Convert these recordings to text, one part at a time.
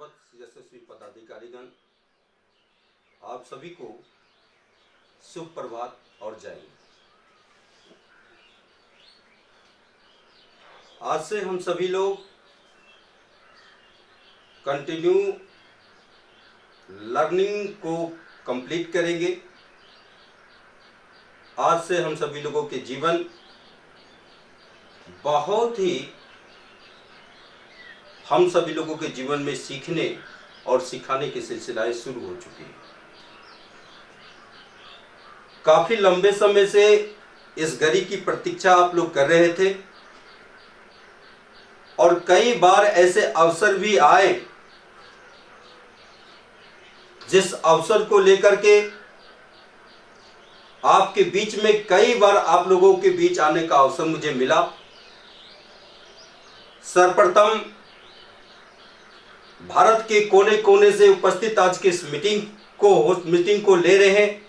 श्रद्धावत यशस्वी पदाधिकारीगण, आप सभी को शुभ प्रभात और जय हिंद। आज से हम सभी लोग कंटिन्यू लर्निंग को कंप्लीट करेंगे। आज से हम सभी लोगों के जीवन बहुत ही हम सभी लोगों के जीवन में सीखने और सिखाने के सिलसिलाएं शुरू हो चुकी हैं। काफी लंबे समय से इस घड़ी की प्रतीक्षा आप लोग कर रहे थे और कई बार ऐसे अवसर भी आए जिस अवसर को लेकर के आपके बीच में कई बार आप लोगों के बीच आने का अवसर मुझे मिला। सर्वप्रथम भारत के कोने कोने से उपस्थित आज की इस मीटिंग को ले रहे हैं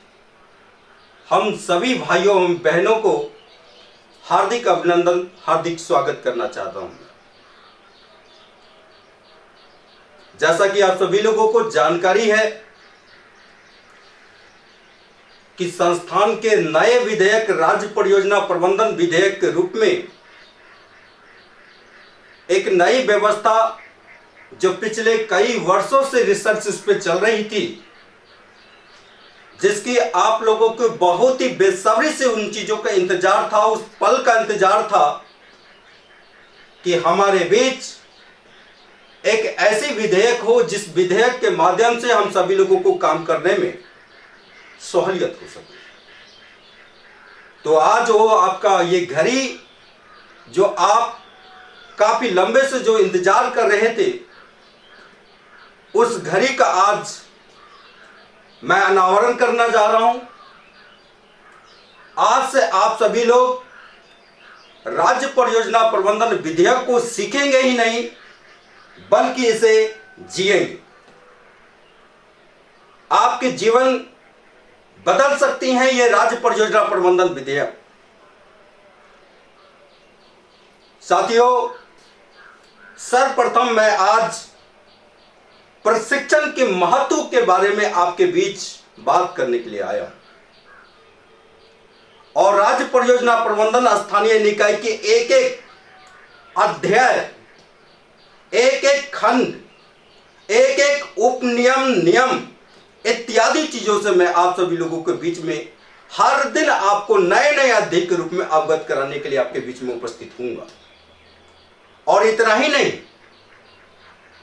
हम सभी भाइयों एवं बहनों को हार्दिक अभिनंदन, हार्दिक स्वागत करना चाहता हूं। जैसा कि आप सभी लोगों को जानकारी है कि संस्थान के नए विधेयक राज्य परियोजना प्रबंधन विधेयक के रूप में एक नई व्यवस्था जो पिछले कई वर्षों से रिसर्च इस पे चल रही थी, जिसकी आप लोगों को बहुत ही बेसब्री से उन चीजों का इंतजार था, उस पल का इंतजार था कि हमारे बीच एक ऐसी विधेयक हो जिस विधेयक के माध्यम से हम सभी लोगों को काम करने में सहूलियत हो सके। तो आज वो आपका ये घड़ी जो आप काफी लंबे से जो इंतजार कर रहे थे, उस घड़ी का आज मैं अनावरण करना जा रहा हूं। आज से आप सभी लोग राज्य परियोजना प्रबंधन विधेयक को सीखेंगे ही नहीं बल्कि इसे जिएंगे। आपके जीवन बदल सकती हैं ये राज्य परियोजना प्रबंधन विधेयक। साथियों, सर्वप्रथम मैं आज प्रशिक्षण के महत्व के बारे में आपके बीच बात करने के लिए आया हूं और राज्य परियोजना प्रबंधन स्थानीय निकाय के एक एक अध्याय, एक एक खंड, एक एक उपनियम, नियम इत्यादि चीजों से मैं आप सभी लोगों के बीच में हर दिन आपको नए नए अध्याय के रूप में अवगत कराने के लिए आपके बीच में उपस्थित हूंगा। और इतना ही नहीं,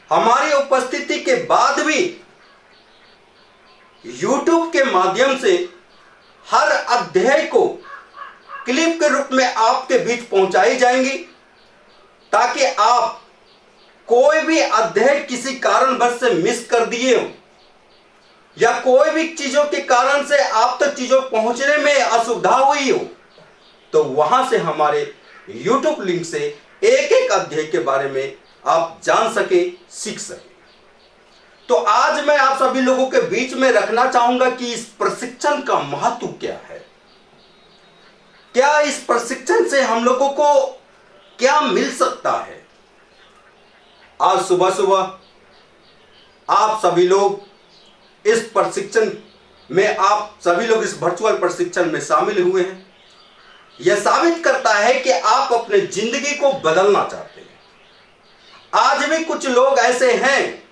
हमारी उपस्थिति के बाद भी YouTube के माध्यम से हर अध्याय को क्लिप के रूप में आपके बीच पहुंचाई जाएंगी, ताकि आप कोई भी अध्याय किसी कारणवश से मिस कर दिए हो या कोई भी चीजों के कारण से आप तक चीजों पहुंचने में असुविधा हुई हो, तो वहां से हमारे YouTube लिंक से एक एक अध्याय के बारे में आप जान सके, सीख सके। तो आज मैं आप सभी लोगों के बीच में रखना चाहूंगा कि इस प्रशिक्षण का महत्व क्या है, क्या इस प्रशिक्षण से हम लोगों को क्या मिल सकता है। आज सुबह सुबह आप सभी लोग इस प्रशिक्षण में, आप सभी लोग इस वर्चुअल प्रशिक्षण में शामिल हुए हैं। यह साबित करता है कि आप अपने जिंदगी को बदलना चाहते हैं। आज भी कुछ लोग ऐसे हैं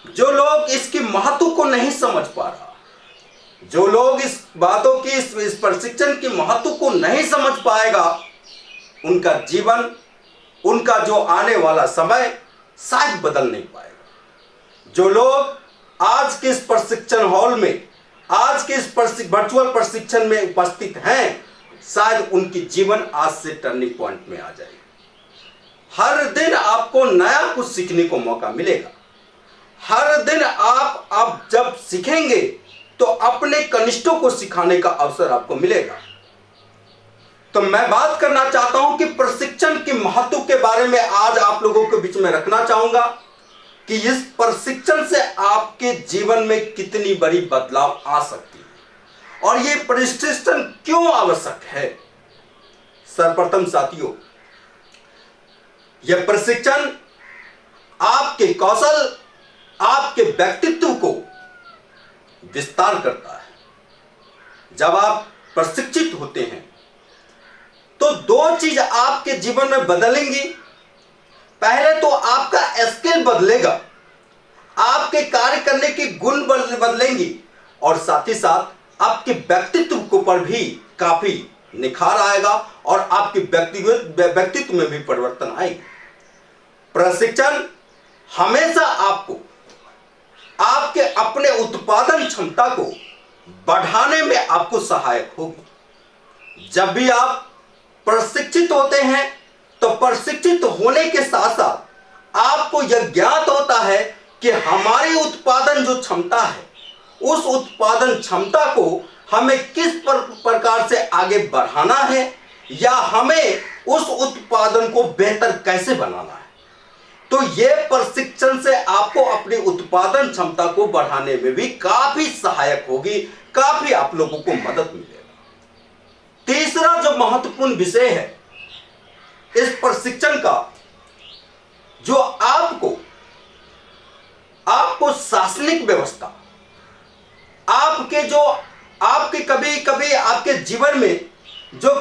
जो लोग इसकी महत्व को नहीं समझ पा रहा, जो लोग इस बातों की, इस प्रशिक्षण की महत्व को नहीं समझ पाएगा, उनका जीवन, उनका जो आने वाला समय शायद बदल नहीं पाएगा। जो लोग आज के इस प्रशिक्षण हॉल में, आज के इस वर्चुअल प्रशिक्षण में उपस्थित हैं, शायद उनकी जीवन आज से टर्निंग पॉइंट में आ जाएगी। हर दिन आपको नया कुछ सीखने को मौका मिलेगा। हर दिन आप अब जब सीखेंगे तो अपने कनिष्ठों को सिखाने का अवसर आपको मिलेगा। तो मैं बात करना चाहता हूं कि प्रशिक्षण के महत्व के बारे में आज आप लोगों के बीच में रखना चाहूंगा कि इस प्रशिक्षण से आपके जीवन में कितनी बड़ी बदलाव आ सकती है और यह प्रशिक्षण क्यों आवश्यक है। सर्वप्रथम साथियों, यह प्रशिक्षण आपके कौशल, आपके व्यक्तित्व को विस्तार करता है। जब आप प्रशिक्षित होते हैं तो दो चीज आपके जीवन में बदलेंगी। पहले तो आपका स्किल बदलेगा, आपके कार्य करने की गुण बदलेंगी, और साथ ही साथ आपके व्यक्तित्व को पर भी काफी निखार आएगा और आपके व्यक्तित्व में भी परिवर्तन आएगा। प्रशिक्षण हमेशा आपको आपके अपने उत्पादन क्षमता को बढ़ाने में आपको सहायक होगी। जब भी आप प्रशिक्षित होते हैं तो प्रशिक्षित होने के साथ साथ आपको यह ज्ञात होता है कि हमारी उत्पादन जो क्षमता है, उस उत्पादन क्षमता को हमें किस प्रकार से आगे बढ़ाना है या हमें उस उत्पादन को बेहतर कैसे बनाना है। तो यह प्रशिक्षण से आपको अपनी उत्पादन क्षमता को बढ़ाने में भी काफी सहायक होगी, काफी आप लोगों को मदद मिलेगा। तीसरा जो महत्वपूर्ण विषय है इस प्रशिक्षण का, जो आपको शासनिक व्यवस्था, आपके कभी कभी आपके जीवन में जो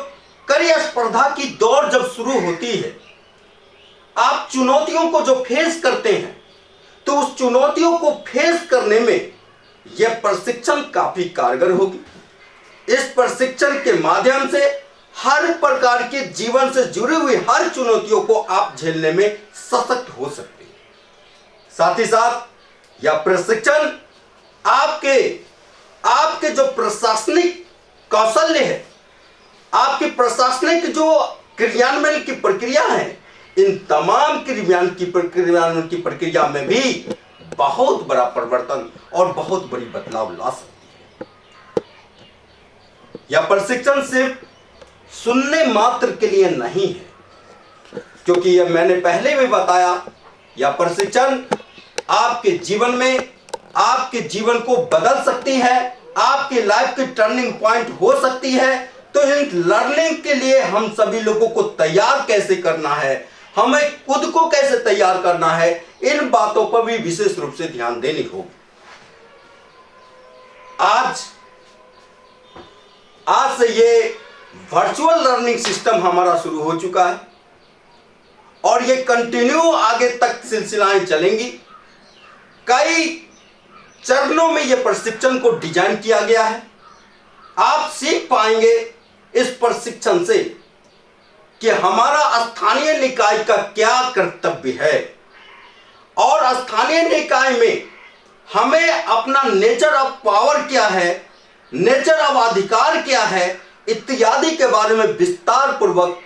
कड़ी स्पर्धा की दौड़ जब शुरू होती है, आप चुनौतियों को जो फेस करते हैं, तो उस चुनौतियों को फेस करने में यह प्रशिक्षण काफी कारगर होगी। इस प्रशिक्षण के माध्यम से हर प्रकार के जीवन से जुड़ी हुई हर चुनौतियों को आप झेलने में सशक्त हो सकते हैं। साथ ही साथ यह प्रशिक्षण आपके जो प्रशासनिक कौशल्य है, आपकी प्रशासनिक जो क्रियान्वयन की प्रक्रिया है, इन तमाम क्रियान्वयन की प्रक्रिया में भी बहुत बड़ा परिवर्तन और बहुत बड़ी बदलाव ला सकती है। यह प्रशिक्षण सिर्फ सुनने मात्र के लिए नहीं है, क्योंकि यह मैंने पहले भी बताया, यह प्रशिक्षण आपके जीवन में आपके जीवन को बदल सकती है, आपकी लाइफ की टर्निंग पॉइंट हो सकती है। तो इन लर्निंग के लिए हम सभी लोगों को तैयार कैसे करना है, हमें खुद को कैसे तैयार करना है, इन बातों पर भी विशेष रूप से ध्यान देनी होगी। आज से ये वर्चुअल लर्निंग सिस्टम हमारा शुरू हो चुका है और ये कंटिन्यू आगे तक सिलसिलाएं चलेंगी। कई चरणों में ये प्रशिक्षण को डिजाइन किया गया है। आप सीख पाएंगे इस प्रशिक्षण से कि हमारा स्थानीय निकाय का क्या कर्तव्य है और स्थानीय निकाय में हमें अपना नेचर ऑफ पावर क्या है, नेचर ऑफ अधिकार क्या है, इत्यादि के बारे में विस्तार पूर्वक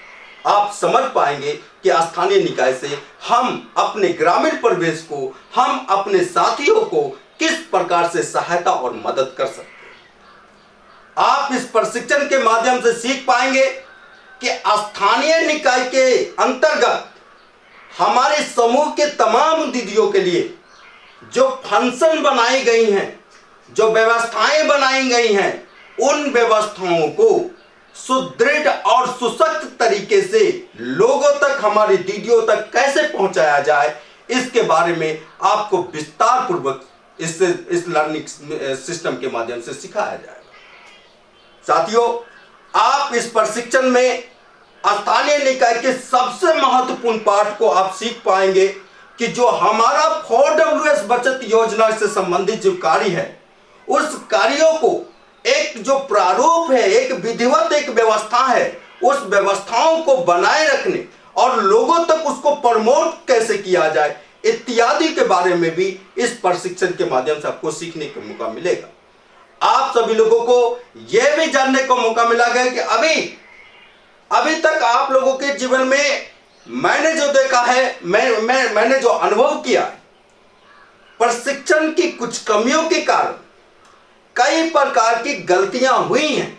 आप समझ पाएंगे कि स्थानीय निकाय से हम अपने ग्रामीण परिवेश को, हम अपने साथियों को किस प्रकार से सहायता और मदद कर सकते हैं। आप इस प्रशिक्षण के माध्यम से सीख पाएंगे कि स्थानीय निकाय के अंतर्गत हमारे समूह के तमाम दीदियों के लिए जो फंक्शन बनाई गई हैं, जो व्यवस्थाएं बनाई गई हैं, उन व्यवस्थाओं को सुदृढ़ और सशक्त तरीके से लोगों तक, हमारी दीदियों तक कैसे पहुंचाया जाए, इसके बारे में आपको विस्तार पूर्वक इस लर्निंग सिस्टम के माध्यम से सिखाया जाएगा। साथियों, आप इस प्रशिक्षण में स्थानीय निकाय के सबसे महत्वपूर्ण पाठ को आप सीख पाएंगे कि जो हमारा 4WS बचत योजना से संबंधित जो कार्य है, उस कार्यों को एक जो प्रारूप है, एक विधिवत एक व्यवस्था है, उस व्यवस्थाओं को बनाए रखने और लोगों तक उसको प्रमोट कैसे किया जाए, इत्यादि के बारे में भी इस प्रशिक्षण के माध्यम से आपको सीखने का मौका मिलेगा। आप सभी लोगों को यह भी जानने का मौका मिला गया कि अभी तक आप लोगों के जीवन में मैंने जो देखा है, मैंने जो अनुभव किया, प्रशिक्षण की कुछ कमियों के कारण कई प्रकार की गलतियां हुई हैं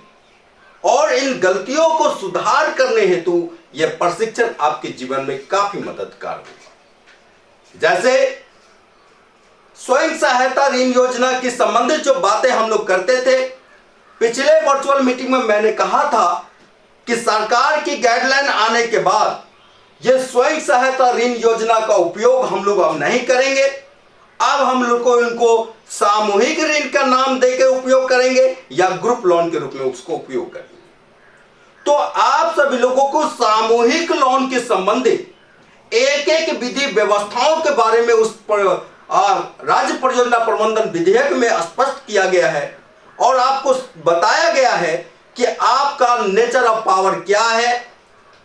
और इन गलतियों को सुधार करने हेतु यह प्रशिक्षण आपके जीवन में काफी मददगार होगा। जैसे स्वयं सहायता ऋण योजना की संबंधित जो बातें हम लोग करते थे, पिछले वर्चुअल मीटिंग में मैंने कहा था कि सरकार की गाइडलाइन आने के बाद ये स्वयं सहायता ऋण योजना का उपयोग हम लोग अब नहीं करेंगे। अब हम लोग को इनको सामूहिक ऋण का नाम देकर उपयोग करेंगे या ग्रुप लोन के रूप में उसको उपयोग करेंगे। तो आप सभी लोगों को सामूहिक लोन के संबंधित एक एक विधि व्यवस्थाओं के बारे में उस पर राज्य परियोजना प्रबंधन विधेयक में स्पष्ट किया गया है और आपको बताया गया है कि आपका नेचर ऑफ पावर क्या है,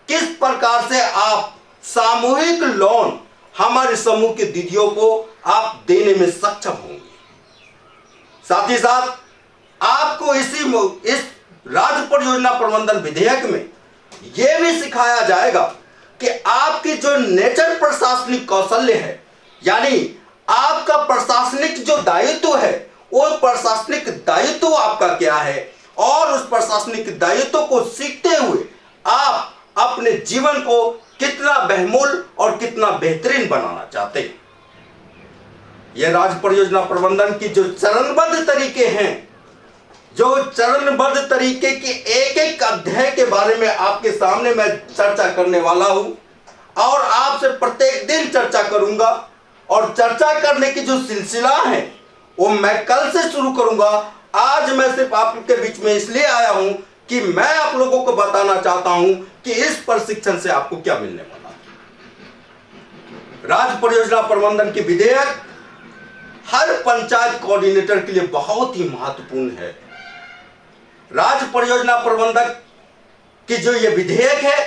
किस प्रकार से आप सामूहिक लोन हमारे समूह की दीदियों को आप देने में सक्षम होंगे। साथ ही साथ आपको इस राज्य परियोजना प्रबंधन विधेयक में यह भी सिखाया जाएगा कि आपकी जो नेचर प्रशासनिक कौशल्य है, यानी आपका प्रशासनिक जो दायित्व है, वो प्रशासनिक दायित्व आपका क्या है और उस प्रशासनिक दायित्व को सीखते हुए आप अपने जीवन को कितना बहुमूल्य और कितना बेहतरीन बनाना चाहते हैं। यह राज्य परियोजना प्रबंधन की जो चरणबद्ध तरीके हैं, जो चरणबद्ध तरीके के एक एक अध्याय के बारे में आपके सामने मैं चर्चा करने वाला हूं और आपसे प्रत्येक दिन चर्चा करूंगा। और चर्चा करने की जो सिलसिला है वो मैं कल से शुरू करूंगा। आज मैं सिर्फ आपके बीच में इसलिए आया हूं कि मैं आप लोगों को बताना चाहता हूं कि इस प्रशिक्षण से आपको क्या मिलने वाला है। राज्य परियोजना प्रबंधन की विधेयक हर पंचायत कोऑर्डिनेटर के लिए बहुत ही महत्वपूर्ण है। राज्य परियोजना प्रबंधक की जो ये विधेयक है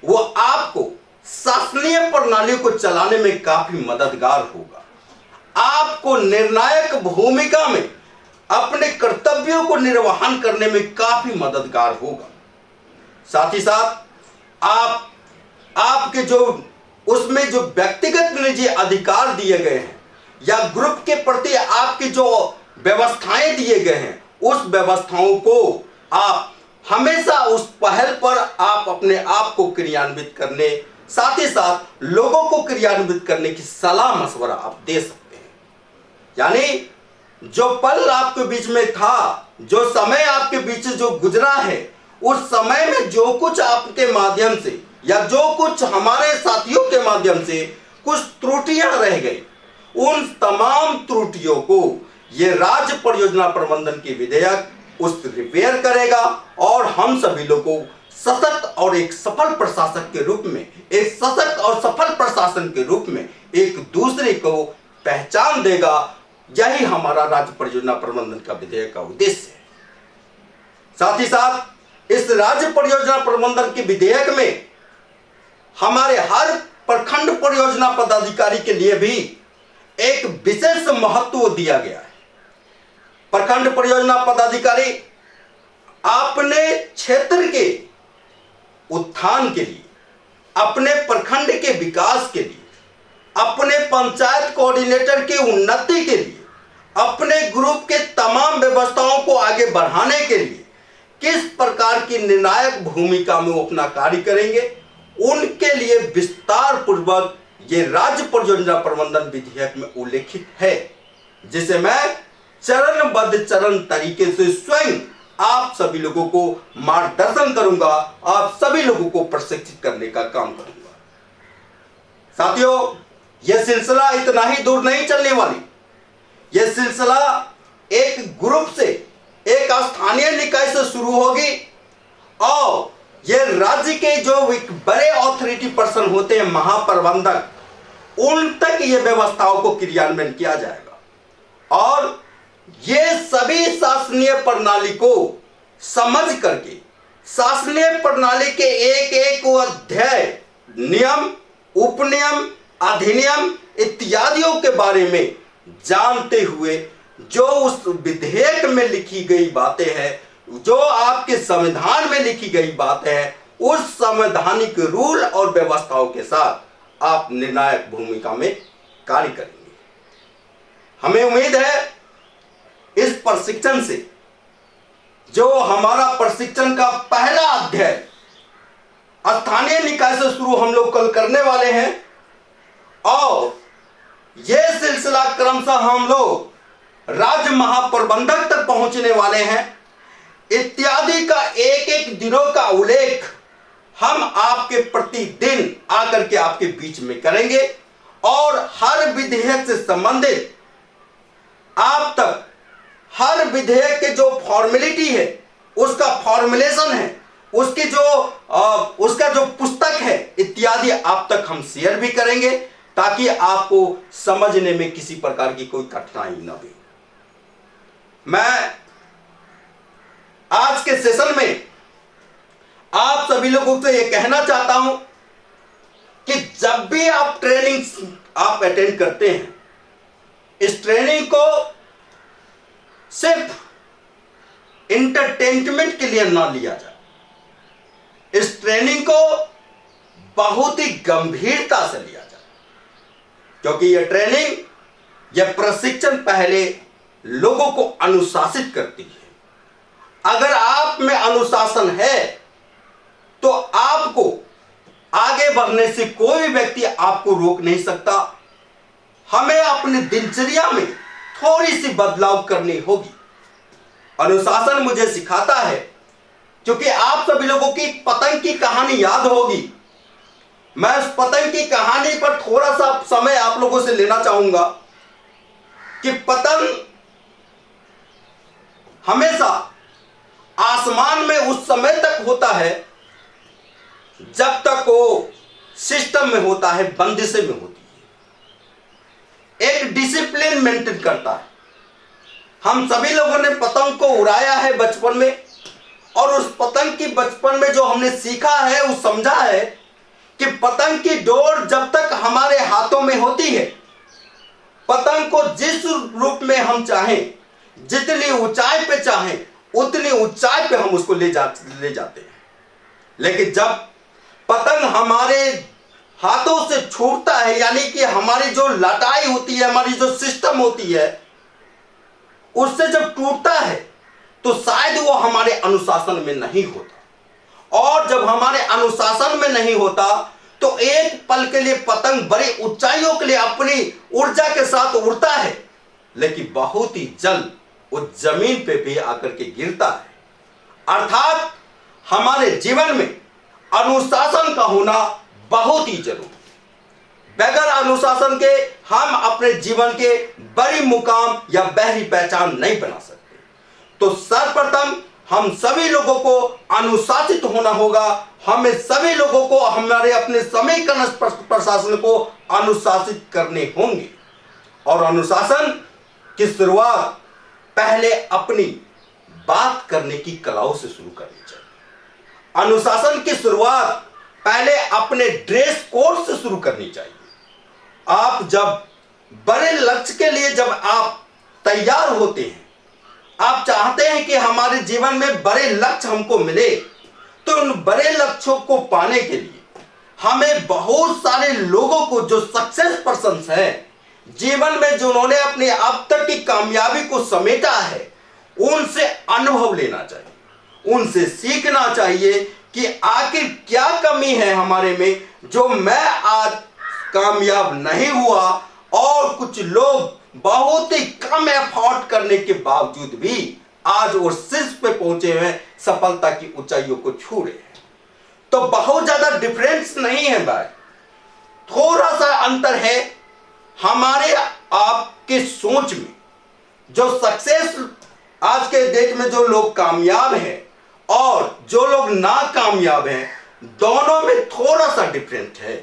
वो आपको शासनीय प्रणाली को चलाने में काफी मददगार होगा। आपको निर्णायक भूमिका में अपने कर्तव्यों को निर्वहन करने में काफी मददगार होगा। साथ ही साथ आपके जो उसमें जो व्यक्तिगत निजी अधिकार दिए गए हैं या ग्रुप के प्रति आपकी जो व्यवस्थाएं दिए गए हैं, उस व्यवस्थाओं को आप हमेशा उस पहल पर आप अपने आप को क्रियान्वित करने, साथ ही साथ लोगों को क्रियान्वित करने की सलाह मशवरा आप दे सकते हैं। यानी जो पल आपके बीच में था, जो समय आपके बीच जो गुजरा है, उस समय में जो कुछ आपके माध्यम से या जो कुछ हमारे साथियों के माध्यम से कुछ त्रुटियां रह गई, उन तमाम त्रुटियों को यह राज्य परियोजना प्रबंधन की विधेयक उस रिपेयर करेगा और हम सभी लोगों को सशक्त और एक सफल प्रशासक के रूप में, एक सशक्त और सफल प्रशासन के रूप में एक दूसरे को पहचान देगा। यही हमारा राज्य परियोजना प्रबंधन का विधेयक का उद्देश्य है। साथ ही साथ इस राज्य परियोजना प्रबंधन के विधेयक में हमारे हर प्रखंड परियोजना पदाधिकारी के लिए भी एक विशेष महत्व दिया गया है। प्रखंड परियोजना पदाधिकारी अपने क्षेत्र के उत्थान के लिए, अपने प्रखंड के विकास के लिए, अपने पंचायत कोऑर्डिनेटर की उन्नति के लिए, अपने ग्रुप के तमाम व्यवस्थाओं को आगे बढ़ाने के लिए किस प्रकार की निर्णायक भूमिका में वो अपना कार्य करेंगे, उनके लिए विस्तार पूर्वक ये राज्य परियोजना प्रबंधन विधेयक में उल्लेखित है, जिसे मैं चरणबद्ध चरण तरीके से स्वयं आप सभी लोगों को मार्गदर्शन करूंगा, आप सभी लोगों को प्रशिक्षित करने का काम करूंगा। साथियों, यह सिलसिला इतना ही दूर नहीं चलने वाली। यह सिलसिला एक ग्रुप से, एक स्थानीय निकाय से शुरू होगी और यह राज्य के जो बड़े ऑथोरिटी पर्सन होते हैं, महाप्रबंधक, उन तक यह व्यवस्थाओं को क्रियान्वयन किया जाएगा और ये सभी शासनीय प्रणाली को समझ करके शासनीय प्रणाली के एक एक अध्याय, नियम, उपनियम, अधिनियम इत्यादियों के बारे में जानते हुए जो उस विधेयक में लिखी गई बातें हैं, जो आपके संविधान में लिखी गई बातें हैं, उस संवैधानिक रूल और व्यवस्थाओं के साथ आप निर्णायक भूमिका में कार्य करेंगे। हमें उम्मीद है इस प्रशिक्षण से, जो हमारा प्रशिक्षण का पहला अध्याय स्थानीय निकाय से शुरू हम लोग कल करने वाले हैं और यह सिलसिला क्रमशः हम लोग राज्य महाप्रबंधक तक पहुंचने वाले हैं, इत्यादि का एक एक दिनों का उल्लेख हम आपके प्रतिदिन आकर के आपके बीच में करेंगे और हर विधेयक से संबंधित आप तक हर विधेयक के जो फॉर्मेलिटी है, उसका फॉर्मुलेशन है, उसका जो पुस्तक है इत्यादि आप तक हम शेयर भी करेंगे, ताकि आपको समझने में किसी प्रकार की कोई कठिनाई न हो। मैं आज के सेशन में आप सभी लोगों से यह कहना चाहता हूं कि जब भी आप ट्रेनिंग आप अटेंड करते हैं, इस ट्रेनिंग को सिर्फ इंटरटेनमेंट के लिए ना लिया जाए। इस ट्रेनिंग को बहुत ही गंभीरता से लिया जाए, क्योंकि यह ट्रेनिंग, यह प्रशिक्षण पहले लोगों को अनुशासित करती है। अगर आप में अनुशासन है तो आपको आगे बढ़ने से कोई व्यक्ति आपको रोक नहीं सकता। हमें अपनी दिनचर्या में थोड़ी सी बदलाव करनी होगी। अनुशासन मुझे सिखाता है, क्योंकि आप सभी लोगों की पतंग की कहानी याद होगी। मैं उस पतंग की कहानी पर थोड़ा सा समय आप लोगों से लेना चाहूंगा कि पतंग हमेशा आसमान में उस समय तक होता है जब तक वो सिस्टम में होता है, बंदिशें में होती है, एक डिसिप्लिन मेंटेन करता है। हम सभी लोगों ने पतंग को उड़ाया है बचपन में, और उस पतंग की बचपन में जो हमने सीखा है, वो समझा है कि पतंग की डोर जब तक हमारे हाथों में होती है, पतंग को जिस रूप में हम चाहें, जितनी ऊंचाई पे चाहें, उतनी ऊंचाई पे हम उसको ले जाते हैं। लेकिन जब पतंग हमारे हाथों से छूटता है, यानी कि हमारी जो लटाई होती है, हमारी जो सिस्टम होती है, उससे जब टूटता है तो शायद वो हमारे अनुशासन में नहीं होता। और जब हमारे अनुशासन में नहीं होता तो एक पल के लिए पतंग बड़ी ऊंचाइयों के लिए अपनी ऊर्जा के साथ उड़ता है, लेकिन बहुत ही जल्द वो जमीन पे भी आकर के गिरता है। अर्थात हमारे जीवन में अनुशासन का होना बहुत ही जरूरी है। बगैर अनुशासन के हम अपने जीवन के बड़ी मुकाम या बहरी पहचान नहीं बना सकते। तो सर्वप्रथम हम सभी लोगों को अनुशासित होना होगा। हमें सभी लोगों को हमारे अपने समीकरण प्रशासन को अनुशासित करने होंगे। और अनुशासन की शुरुआत पहले अपनी बात करने की कलाओं से शुरू करनी चाहिए। अनुशासन की शुरुआत पहले अपने ड्रेस कोड से शुरू करनी चाहिए। आप जब बड़े लक्ष्य के लिए जब आप तैयार होते हैं, आप चाहते हैं कि हमारे जीवन में बड़े लक्ष्य हमको मिले, तो उन बड़े लक्ष्यों को पाने के लिए हमें बहुत सारे लोगों को, जो सक्सेस पर्सन्स हैं जीवन में, जिन्होंने अपने अब तक की कामयाबी को समेटा है, उनसे अनुभव लेना चाहिए, उनसे सीखना चाहिए कि आखिर क्या कमी है हमारे में जो मैं आज कामयाब नहीं हुआ, और कुछ लोग बहुत ही कम एफर्ट करने के बावजूद भी आज वो शीर्ष पे पहुंचे हुए, सफलता की ऊंचाइयों को छू रहे हैं। तो बहुत ज्यादा डिफरेंस नहीं है भाई, थोड़ा सा अंतर है हमारे आपके सोच में। जो सक्सेस आज के डेट में जो लोग कामयाब हैं और जो लोग नाकामयाब हैं, दोनों में थोड़ा सा डिफरेंट है।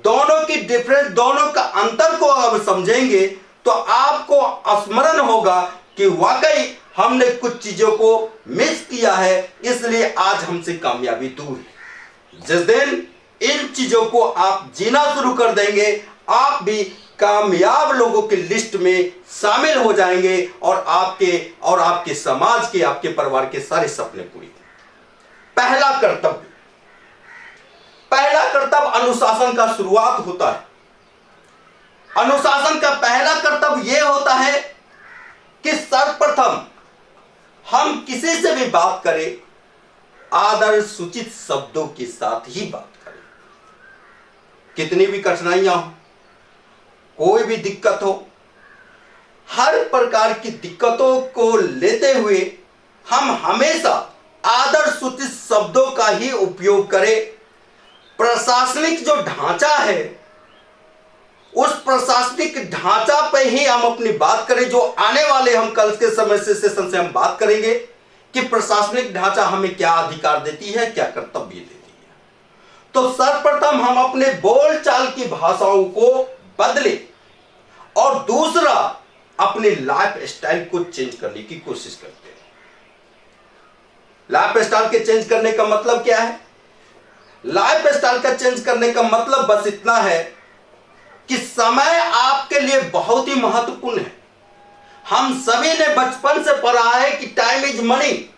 दोनों का अंतर को अगर समझेंगे तो आपको स्मरण होगा कि वाकई हमने कुछ चीजों को मिस किया है, इसलिए आज हमसे कामयाबी दूर है। जिस दिन इन चीजों को आप जीना शुरू कर देंगे, आप भी कामयाब लोगों की लिस्ट में शामिल हो जाएंगे, और आपके समाज के, आपके परिवार के सारे सपने पूरे। पहला कर्तव्य अनुशासन का शुरुआत होता है। अनुशासन का पहला कर्तव्य यह होता है कि सर्वप्रथम हम किसी से भी बात करें, आदर सूचित शब्दों के साथ ही बात करें। कितनी भी कठिनाइयां हो, कोई भी दिक्कत हो, हर प्रकार की दिक्कतों को लेते हुए हम हमेशा आदर्श सूचित शब्दों का ही उपयोग करें। प्रशासनिक जो ढांचा है, उस प्रशासनिक ढांचा पे ही हम अपनी बात करें। जो आने वाले हम कल के समय से सेशन से हम बात करेंगे कि प्रशासनिक ढांचा हमें क्या अधिकार देती है, क्या कर्तव्य देती है। तो सर्वप्रथम हम अपने बोलचाल की भाषाओं को बदले और दूसरा अपने लाइफ स्टाइल को चेंज करने की कोशिश करते हैं। लाइफ स्टाइल के चेंज करने का मतलब क्या है? लाइफ स्टाइल का चेंज करने का मतलब बस इतना है कि समय आपके लिए बहुत ही महत्वपूर्ण है। हम सभी ने बचपन से पढ़ा है कि टाइम इज मनी,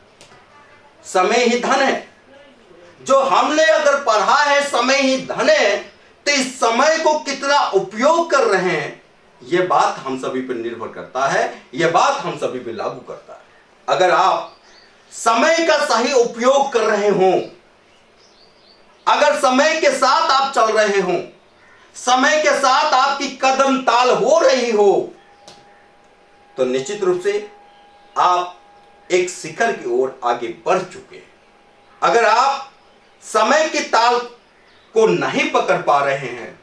समय ही धन है। जो हमने अगर पढ़ा है समय ही धन है, तो इस समय को कितना उपयोग कर रहे हैं, यह बात हम सभी पर निर्भर करता है, यह बात हम सभी पर लागू करता है। अगर आप समय का सही उपयोग कर रहे हो, अगर समय के साथ आप चल रहे हो, समय के साथ आपकी कदम ताल हो रही हो, तो निश्चित रूप से आप एक शिखर की ओर आगे बढ़ चुके हैं। अगर आप समय की ताल को नहीं पकड़ पा रहे हैं,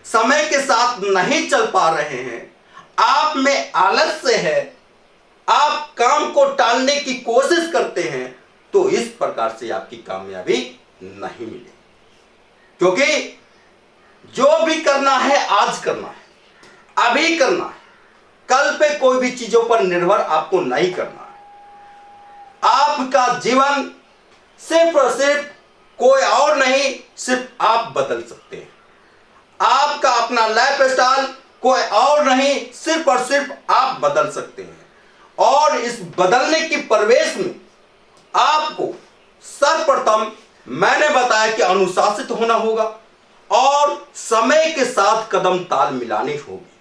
समय के साथ नहीं चल पा रहे हैं, आप में आलस्य है, आप काम को टालने की कोशिश करते हैं, तो इस प्रकार से आपकी कामयाबी नहीं मिलेगी। क्योंकि जो भी करना है आज करना है, अभी करना है, कल पे कोई भी चीजों पर निर्भर आपको नहीं करना है। आपका जीवन सिर्फ और सिर्फ कोई और नहीं, सिर्फ आप बदल सकते हैं। आपका अपना लाइफ स्टाइल कोई और नहीं, सिर्फ और सिर्फ आप बदल सकते हैं। और इस बदलने की प्रवेश में आपको सर्वप्रथम मैंने बताया कि अनुशासित होना होगा और समय के साथ कदम ताल मिलानी होगी।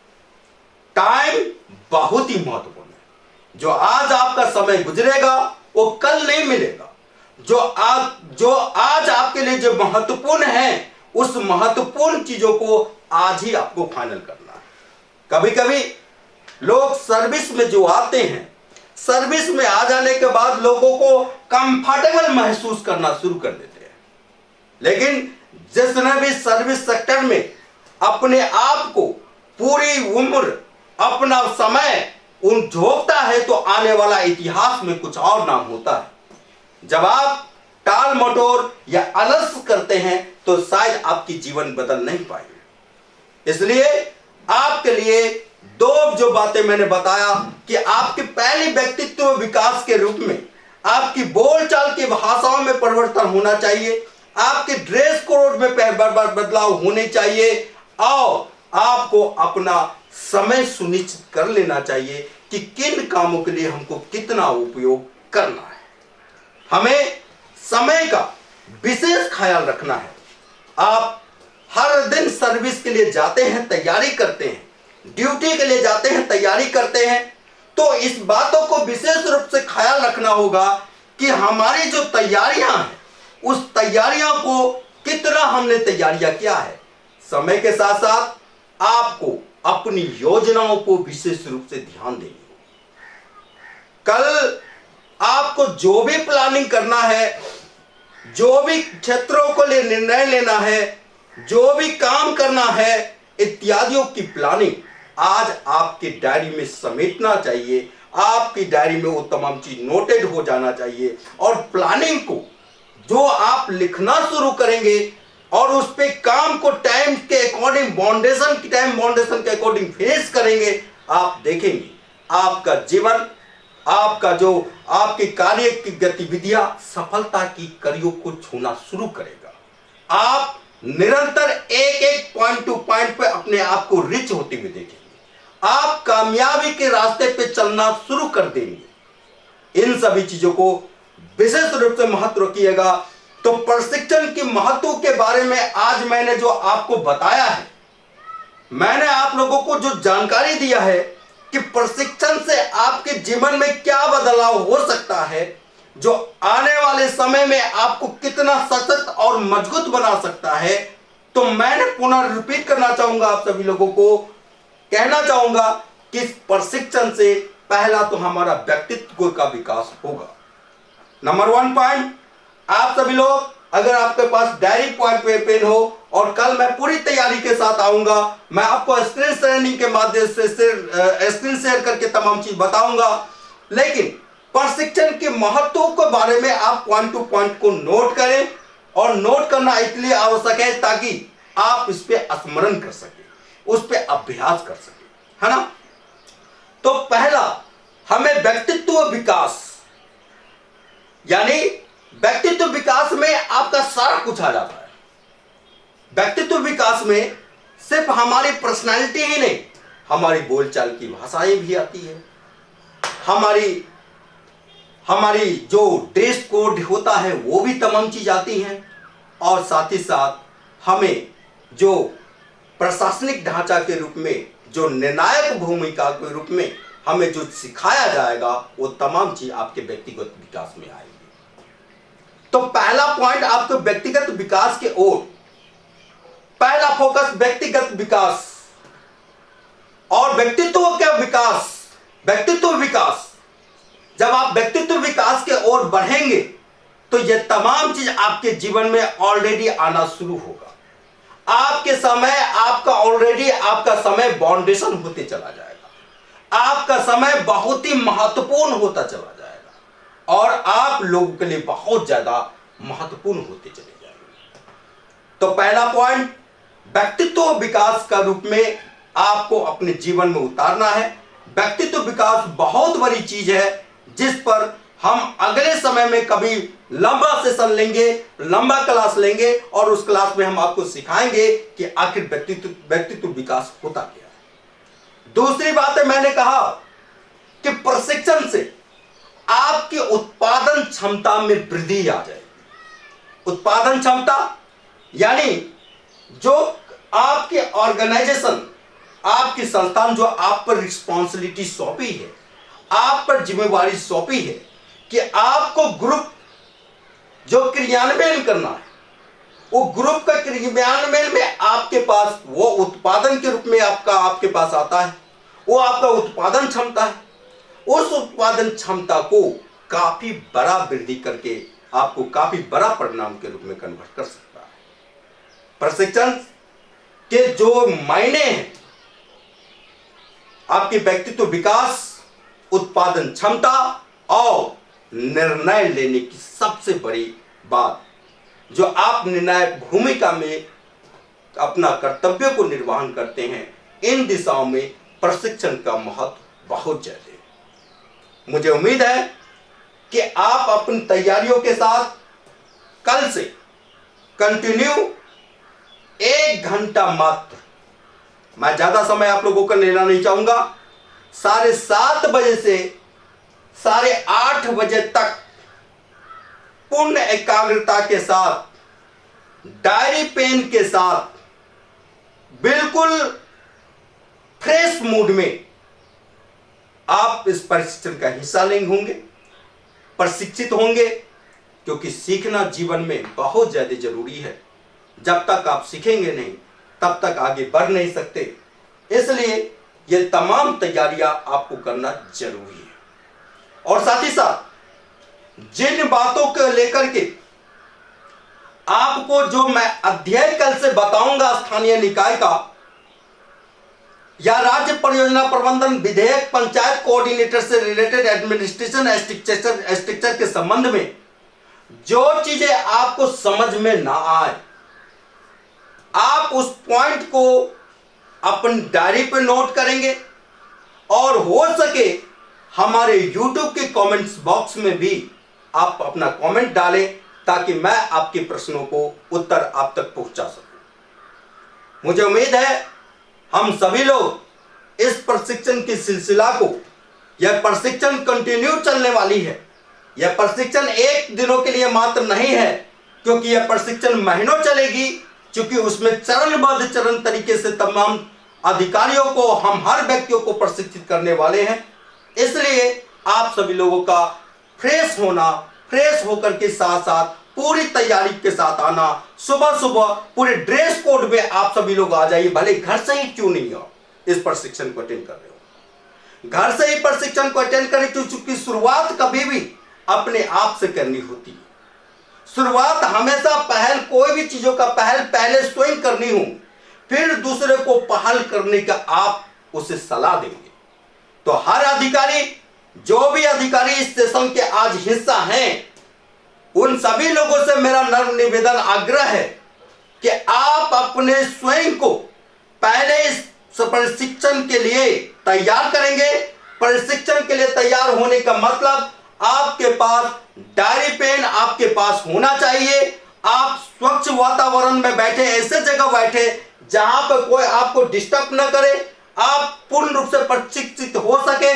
टाइम बहुत ही महत्वपूर्ण है। जो आज आपका समय गुजरेगा वो कल नहीं मिलेगा। जो आज आपके लिए जो महत्वपूर्ण है, उस महत्वपूर्ण चीजों को आज ही आपको फाइनल करना है। कभी कभी लोग सर्विस में जो आते हैं, सर्विस में आ जाने के बाद लोगों को कंफर्टेबल महसूस करना शुरू कर देते हैं। लेकिन जिसने भी सर्विस सेक्टर में अपने आप को पूरी उम्र अपना समय झोंकता है, तो आने वाला इतिहास में कुछ और नाम होता है। जब आप टाल मटोर या आलस्य करते हैं, तो शायद आपकी जीवन बदल नहीं पाएगी। इसलिए आपके लिए दो जो बातें मैंने बताया कि आपके पहले व्यक्तित्व विकास के रूप में आपकी बोलचाल की भाषाओं में परिवर्तन होना चाहिए, आपके ड्रेस कोड में बदलाव होने चाहिए, और आपको अपना समय सुनिश्चित कर लेना चाहिए कि किन कामों के लिए हमको कितना उपयोग करना है। हमें समय का विशेष ख्याल रखना है। आप हर दिन सर्विस के लिए जाते हैं, तैयारी करते हैं, ड्यूटी के लिए जाते हैं, तैयारी करते हैं, तो इस बातों को विशेष रूप से ख्याल रखना होगा कि हमारी जो तैयारियां हैं, उस तैयारियों को कितना हमने तैयारियां किया है। समय के साथ साथ आपको अपनी योजनाओं को विशेष रूप से ध्यान देनी होगी। कल आपको जो भी प्लानिंग करना है, जो भी क्षेत्रों को लिए निर्णय लेना है, जो भी काम करना है, इत्यादियों की प्लानिंग आज आपकी डायरी में समेटना चाहिए। आपकी डायरी में वो तमाम चीज नोटेड हो जाना चाहिए, और प्लानिंग को जो आप लिखना शुरू करेंगे और उस पे काम को टाइम के अकॉर्डिंग टाइम बाउंडेशन के अकॉर्डिंग फेस करेंगे, आप देखेंगे आपका जीवन, आपका जो आपकी कार्य की गतिविधियां सफलता की कड़ियों को छूना शुरू करेगा। आप निरंतर एक एक पॉइंट टू पॉइंट पे अपने आप को रिच होते हुए देखेंगे। आप कामयाबी के रास्ते पे चलना शुरू कर देंगे। इन सभी चीजों को विशेष रूप से महत्व रखिएगा। तो प्रशिक्षण के महत्व के बारे में आज मैंने जो आपको बताया है, मैंने आप लोगों को जो जानकारी दिया है कि प्रशिक्षण से आपके जीवन में क्या बदलाव हो सकता है, जो आने वाले समय में आपको कितना सशक्त और मजबूत बना सकता है, तो मैंने पुनः रिपीट करना चाहूंगा, आप सभी लोगों को कहना चाहूंगा कि इस प्रशिक्षण से पहला तो हमारा व्यक्तित्व का विकास होगा। नंबर 1 पॉइंट, आप सभी लोग अगर आपके पास डायरी पॉइंट पे पेन हो और कल मैं पूरी तैयारी के साथ आऊंगा, मैं आपको स्क्रीन शेयरिंग के माध्यम से स्क्रीन शेयर करके तमाम चीज बताऊंगा, लेकिन प्रशिक्षण के महत्व के बारे में आप पॉइंट टू पॉइंट को नोट करें। और नोट करना इसलिए आवश्यक है ताकि आप इस पे स्मरण कर सके, उस पे अभ्यास कर सके, है ना। तो पहला, हमें व्यक्तित्व विकास, यानी व्यक्तित्व विकास में आपका सारा कुछ आ जाता है। व्यक्तित्व विकास में सिर्फ हमारी पर्सनालिटी ही नहीं, हमारी बोलचाल की भाषाएं भी आती है, हमारी जो ड्रेस कोड होता है वो भी तमाम चीज आती हैं, और साथ ही साथ हमें जो प्रशासनिक ढांचा के रूप में, जो निर्णायक भूमिका के रूप में हमें जो सिखाया जाएगा, वो तमाम चीज आपके व्यक्तिगत विकास में आएगी। तो पहला पॉइंट आपके व्यक्तिगत विकास के ओर, पहला फोकस व्यक्तिगत विकास और व्यक्तित्व का विकास। व्यक्तित्व विकास, जब आप व्यक्तित्व विकास के ओर बढ़ेंगे तो यह तमाम चीज आपके जीवन में ऑलरेडी आना शुरू होगा। आपके समय, आपका समय बाउंडेशन होते चला जाएगा, आपका समय बहुत ही महत्वपूर्ण होता चला जाएगा और आप लोगों के लिए बहुत ज्यादा महत्वपूर्ण होते चले जाएंगे। तो पहला पॉइंट, व्यक्तित्व विकास का रूप में आपको अपने जीवन में उतारना है। व्यक्तित्व विकास बहुत बड़ी चीज है जिस पर हम अगले समय में कभी लंबा सेशन लेंगे, लंबा क्लास लेंगे और उस क्लास में हम आपको सिखाएंगे कि आखिर व्यक्तित्व विकास होता क्या है। दूसरी बात है, मैंने कहा कि प्रशिक्षण से आपकी उत्पादन क्षमता में वृद्धि आ जाएगी। उत्पादन क्षमता यानी जो आपके ऑर्गेनाइजेशन, आपकी संस्थान जो आप पर रिस्पॉन्सिबिलिटी सौंपी है, आप पर जिम्मेवारी सौंपी है कि आपको ग्रुप जो क्रियान्वयन करना है, वो ग्रुप का क्रियान्वयन में आपके पास वो उत्पादन के रूप में आपके पास आता है, वो आपका उत्पादन क्षमता है। उस उत्पादन क्षमता को काफी बड़ा वृद्धि करके आपको काफी बड़ा परिणाम के रूप में कन्वर्ट कर सकता है। प्रशिक्षण के जो मायने हैं, आपके व्यक्तित्व विकास, उत्पादन क्षमता और निर्णय लेने की सबसे बड़ी बात, जो आप निर्णायक भूमिका में अपना कर्तव्य को निर्वहन करते हैं, इन दिशाओं में प्रशिक्षण का महत्व बहुत ज्यादा है। मुझे उम्मीद है कि आप अपनी तैयारियों के साथ कल से कंटिन्यू 1 घंटा मात्र, मैं ज्यादा समय आप लोगों का लेना नहीं चाहूंगा, 7:30 बजे से 8:30 बजे तक पूर्ण एकाग्रता के साथ, डायरी पेन के साथ, बिल्कुल फ्रेश मूड में आप इस प्रशिक्षण का हिस्सा होंगे, प्रशिक्षित होंगे, क्योंकि सीखना जीवन में बहुत ज्यादा जरूरी है। जब तक आप सीखेंगे नहीं तब तक आगे बढ़ नहीं सकते। इसलिए ये तमाम तैयारियां आपको करना जरूरी है। और साथ ही साथ जिन बातों को लेकर के आपको जो मैं अध्ययन कल से बताऊंगा, स्थानीय निकाय का या राज्य परियोजना प्रबंधन विधेयक, पंचायत कोऑर्डिनेटर से रिलेटेड एडमिनिस्ट्रेशन स्ट्रक्चर के संबंध में जो चीजें आपको समझ में ना आए, आप उस पॉइंट को अपनी डायरी पे नोट करेंगे और हो सके हमारे YouTube के कमेंट्स बॉक्स में भी आप अपना कमेंट डालें ताकि मैं आपके प्रश्नों को उत्तर आप तक पहुंचा सकूं। मुझे उम्मीद है हम सभी लोग इस प्रशिक्षण की सिलसिला को, यह प्रशिक्षण कंटिन्यू चलने वाली है, यह प्रशिक्षण 1 दिनों के लिए मात्र नहीं है, क्योंकि यह प्रशिक्षण महीनों चलेगी, क्योंकि उसमें चरण तरीके से तमाम अधिकारियों को, हम हर व्यक्तियों को प्रशिक्षित करने वाले हैं। इसलिए आप सभी लोगों का फ्रेश होकर के साथ साथ पूरी तैयारी के साथ आना, सुबह सुबह पूरे ड्रेस कोड में आप सभी लोग आ जाइए, भले घर से ही क्यों नहीं हो, इस प्रशिक्षण को अटेंड कर रहे हो, घर से ही प्रशिक्षण को अटेंड करें, क्योंकि शुरुआत कभी भी अपने आप से करनी होती है। शुरुआत हमेशा पहल, कोई भी चीजों का पहले स्वयं करनी हो, फिर दूसरे को पहल करने का आप उसे सलाह देंगे। तो हर अधिकारी, जो भी अधिकारी इस सेशन के आज हिस्सा हैं, उन सभी लोगों से मेरा नम्र निवेदन, आग्रह है कि आप अपने स्वयं को पहले इस प्रशिक्षण के लिए तैयार करेंगे। प्रशिक्षण के लिए तैयार होने का मतलब आपके पास डायरी पेन आपके पास होना चाहिए। आप स्वच्छ वातावरण में बैठे, ऐसे जगह बैठे जहां पर कोई आपको डिस्टर्ब न करे, आप पूर्ण रूप से प्रशिक्षित हो सके।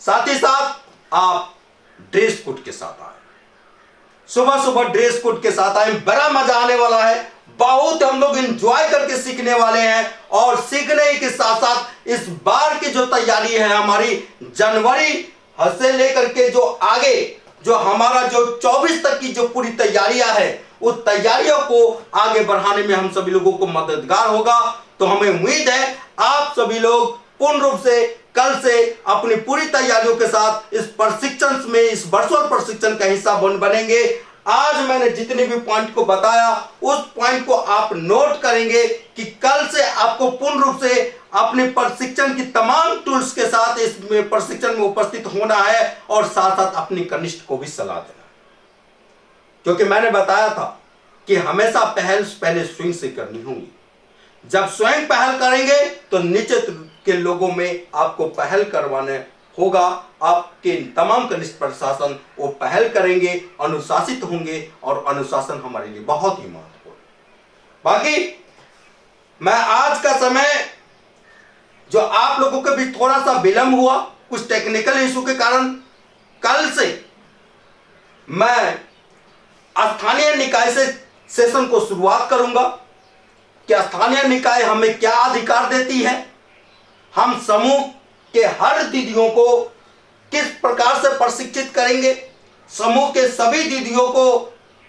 साथ ही साथ आप ड्रेस कोड के साथ आए, सुबह सुबह ड्रेस कोड के साथ आए। बड़ा मजा आने वाला है, बहुत हम लोग एंजॉय करके सीखने वाले हैं। और सीखने के साथ साथ इस बार की जो तैयारी है हमारी, जनवरी से लेकर के जो आगे जो हमारा जो 24 तक की जो पूरी तैयारियां है, उस तैयारियों को आगे बढ़ाने में हम सभी लोगों को मददगार होगा। तो हमें उम्मीद है आप सभी लोग पूर्ण रूप से कल से अपनी पूरी तैयारियों के साथ इस प्रशिक्षण में, इस वर्चुअल प्रशिक्षण का हिस्सा बनेंगे। आज मैंने जितने भी पॉइंट को बताया, उस पॉइंट को आप नोट करेंगे कि कल से आपको पूर्ण रूप से अपने प्रशिक्षण की तमाम टूल्स के साथ इस प्रशिक्षण में उपस्थित होना है और साथ साथ अपनी कनिष्ठ को भी सलाह देना। क्योंकि मैंने बताया था कि हमेशा पहले स्वयं से करनी होगी। जब स्वयं पहल करेंगे तो नीचे के लोगों में आपको पहल करवाने होगा। आपके तमाम कनिष्ठ प्रशासन वो पहल करेंगे, अनुशासित होंगे और अनुशासन हमारे लिए बहुत ही महत्वपूर्ण है। बाकी मैं आज का समय जो आप लोगों के भी थोड़ा सा विलंब हुआ कुछ टेक्निकल इशू के कारण, कल से मैं स्थानीय निकाय से सेशन को शुरुआत करूंगा कि स्थानीय निकाय हमें क्या अधिकार देती है, हम समूह के हर दीदियों को किस प्रकार से प्रशिक्षित करेंगे, समूह के सभी दीदियों को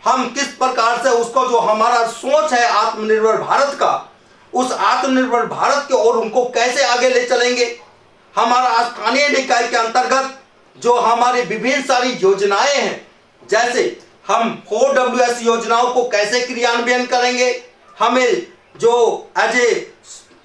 हम किस प्रकार से उसको जो हमारा सोच है आत्मनिर्भर भारत का, उस आत्मनिर्भर भारत की ओर उनको कैसे आगे ले चलेंगे। हमारा स्थानीय निकाय के अंतर्गत जो हमारी विभिन्न सारी योजनाएं हैं, जैसे हम 4WS योजनाओं को कैसे क्रियान्वयन करेंगे, हमें जो एज ए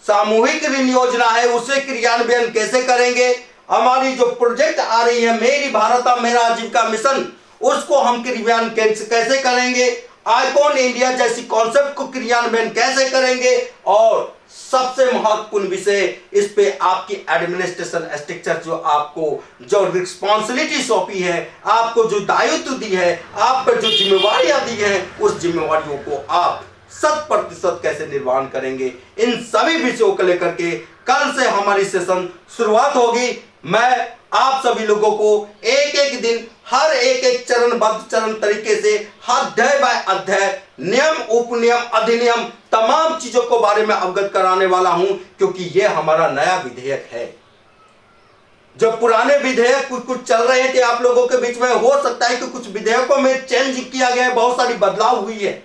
सामूहिक ऋण योजना है उसे क्रियान्वयन कैसे करेंगे, हमारी जो प्रोजेक्ट आ रही है मेरी भारत मेरा आजीविका मिशन, उसको हम क्रियान्वयन कैसे करेंगे, आइकॉन इंडिया जैसी कॉन्सेप्ट को क्रियान्वयन कैसे करेंगे, और सबसे महत्वपूर्ण विषय इस पे आपकी एडमिनिस्ट्रेशन स्ट्रक्चर जो आपको जो रिस्पॉन्सिबिलिटी सौंपी है, आपको जो दायित्व दी है, आप पर जो जिम्मेवारियां दी है, उस जिम्मेवारियों को आप 100% कैसे निर्वहन करेंगे। इन सभी विषयों को लेकर के कल से हमारी सेशन शुरुआत होगी। मैं आप सभी लोगों को एक एक दिन हर एक चरणबद्ध चरण तरीके से अध्याय बाय अध्याय, नियम उपनियम अधिनियम तमाम चीजों के बारे में अवगत कराने वाला हूं, क्योंकि यह हमारा नया विधेयक है। जो पुराने विधेयक कुछ चल रहे थे आप लोगों के बीच में, हो सकता है कि कुछ विधेयकों में चेंज किया गया है, बहुत सारी बदलाव हुई है,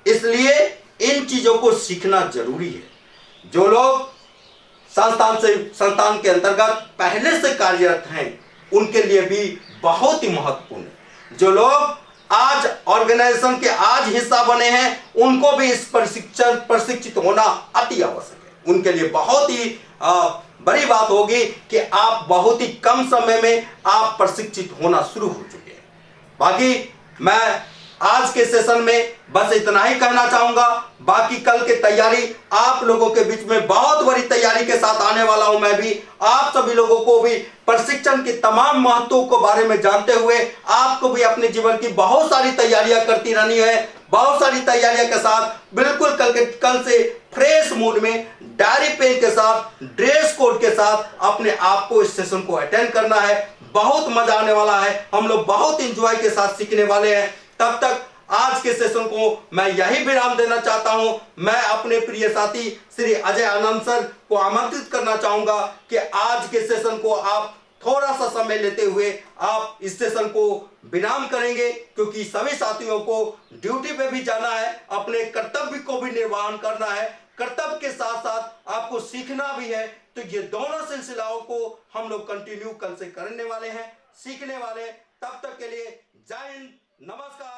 इसलिए इन चीजों को सीखना जरूरी है। जो लोग संस्थान के अंतर्गत पहले से कार्यरत हैं उनके लिए भी बहुत ही महत्वपूर्ण है। जो लोग आज ऑर्गेनाइजेशन के आज हिस्सा बने हैं उनको भी इस प्रशिक्षित होना अति आवश्यक है। उनके लिए बहुत ही बड़ी बात होगी कि आप बहुत ही कम समय में आप प्रशिक्षित होना शुरू हो चुके हैं। बाकी मैं आज के सेशन में बस इतना ही कहना चाहूंगा। बाकी कल की तैयारी आप लोगों के बीच में बहुत बड़ी तैयारी के साथ आने वाला हूं। मैं भी आप सभी लोगों को भी प्रशिक्षण के तमाम महत्वों के बारे में जानते हुए आपको भी अपने जीवन की बहुत सारी तैयारियां करती रहनी है। बहुत सारी तैयारियों के साथ बिल्कुल कल से फ्रेश मूड में डायरी पेन के साथ, ड्रेस कोड के साथ अपने आप को इस सेशन को अटेंड करना है। बहुत मजा आने वाला है, हम लोग बहुत इंजॉय के साथ सीखने वाले हैं। तब तक आज के सेशन को मैं यही विराम देना चाहता हूं। मैं अपने प्रिय साथी श्री अजय आनंद सर को आमंत्रित करना चाहूंगा कि आज के सेशन को आप थोड़ा सा समय लेते हुए आप इस सेशन को विराम करेंगे, क्योंकि सभी साथियों को ड्यूटी पे भी जाना है, अपने कर्तव्य को भी निर्वहन करना है, कर्तव्य के साथ साथ आपको सीखना भी है। तो ये दोनों सिलसिलाओं को हम लोग कंटिन्यू कल से करने वाले हैं, सीखने वाले। तब तक के लिए जय हिंद, नमस्कार।